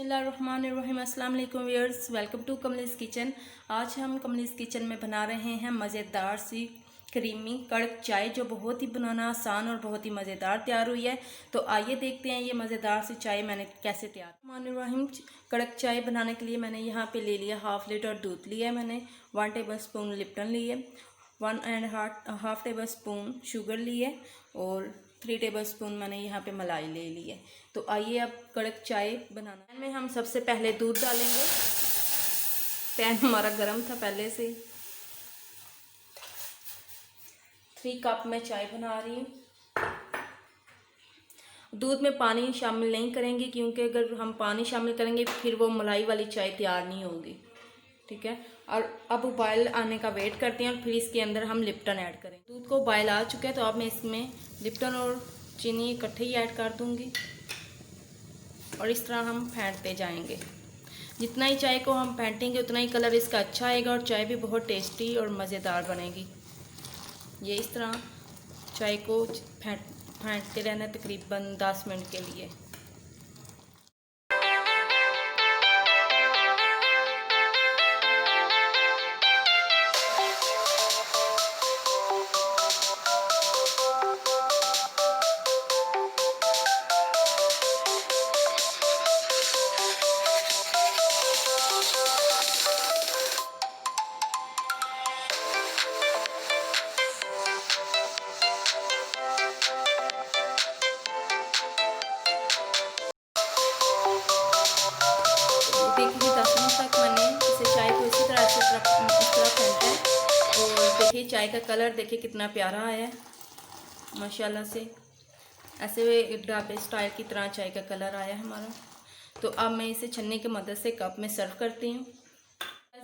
बिस्मिल्लाहिर्रहमानिर्रहीम। अस्सलाम वालेकुम viewers, welcome to Kamlesh kitchen. आज हम कमलेस किचन में बना रहे हैं मज़ेदार सी क्रीमी कड़क चाय, जो बहुत ही बनाना आसान और बहुत ही मज़ेदार तैयार हुई है। तो आइए देखते हैं ये मज़ेदार सी चाय मैंने कैसे तैयार। रहमानिर्रहीम, कड़क चाय बनाने के लिए मैंने यहाँ पे ले लिया हाफ़ लीटर दूध लिया है। मैंने 1 टेबल स्पून लिप्टन ली है, 1.5 टेबल स्पून शुगर ली है और 3 टेबल स्पून मैंने यहाँ पे मलाई ले ली है। तो आइए अब कड़क चाय बनाना। पैन में हम सबसे पहले दूध डालेंगे। पैन हमारा गर्म था पहले से। 3 कप में चाय बना रही हूँ। दूध में पानी शामिल नहीं करेंगे, क्योंकि अगर हम पानी शामिल करेंगे फिर वो मलाई वाली चाय तैयार नहीं होगी। ठीक है, और अब उबाइल आने का वेट करते हैं और फिर इसके अंदर हम लिप्टन ऐड करें। दूध को उबाइल आ चुका है, तो अब मैं इसमें लिप्टन और चीनी इकट्ठे ही ऐड कर दूंगी और इस तरह हम फेंटते जाएंगे। जितना ही चाय को हम फेंटेंगे उतना ही कलर इसका अच्छा आएगा और चाय भी बहुत टेस्टी और मज़ेदार बनेगी। ये इस तरह चाय को फेंटते रहना तकरीबन 10 मिनट के लिए। देखिए 10 मिनट तक मैंने इसे चाय को इस तरह फेंटा है और देखिए चाय का कलर देखिए कितना प्यारा आया है माशाल्लाह से। ऐसे ढाबे स्टाइल की तरह चाय का कलर आया है हमारा। तो अब मैं इसे छन्नी की मदद से कप में सर्व करती हूँ।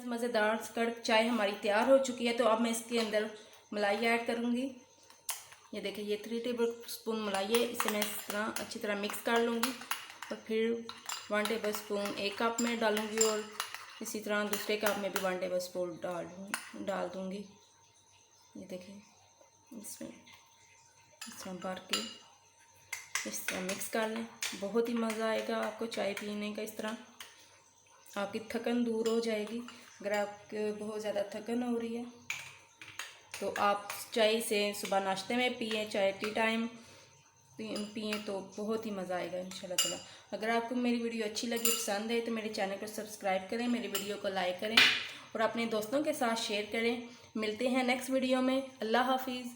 मज़ेदार कड़क चाय हमारी तैयार हो चुकी है। तो अब मैं इसके अंदर मलाई ऐड करूँगी। ये देखिए ये 3 टेबल स्पून मलाई है। इसे मैं इस तरह अच्छी तरह मिक्स कर लूँगी और फिर 1 टेबल स्पून एक कप में डालूँगी और इसी तरह दूसरे कप में भी 1 टेबल स्पून डाल दूँगी। ये देखिए इसमें इस तरह भर के इस तरह मिक्स कर लें। बहुत ही मज़ा आएगा आपको चाय पीने का। इस तरह आपकी थकन दूर हो जाएगी। अगर आपको बहुत ज़्यादा थकन हो रही है तो आप चाय से सुबह नाश्ते में पिए, चाय टी टाइम पिए तो बहुत ही मज़ा आएगा इंशाल्लाह ताला। अगर आपको मेरी वीडियो अच्छी लगी, पसंद है तो मेरे चैनल को सब्सक्राइब करें, मेरी वीडियो को लाइक करें और अपने दोस्तों के साथ शेयर करें। मिलते हैं नेक्स्ट वीडियो में। अल्लाह हाफिज़।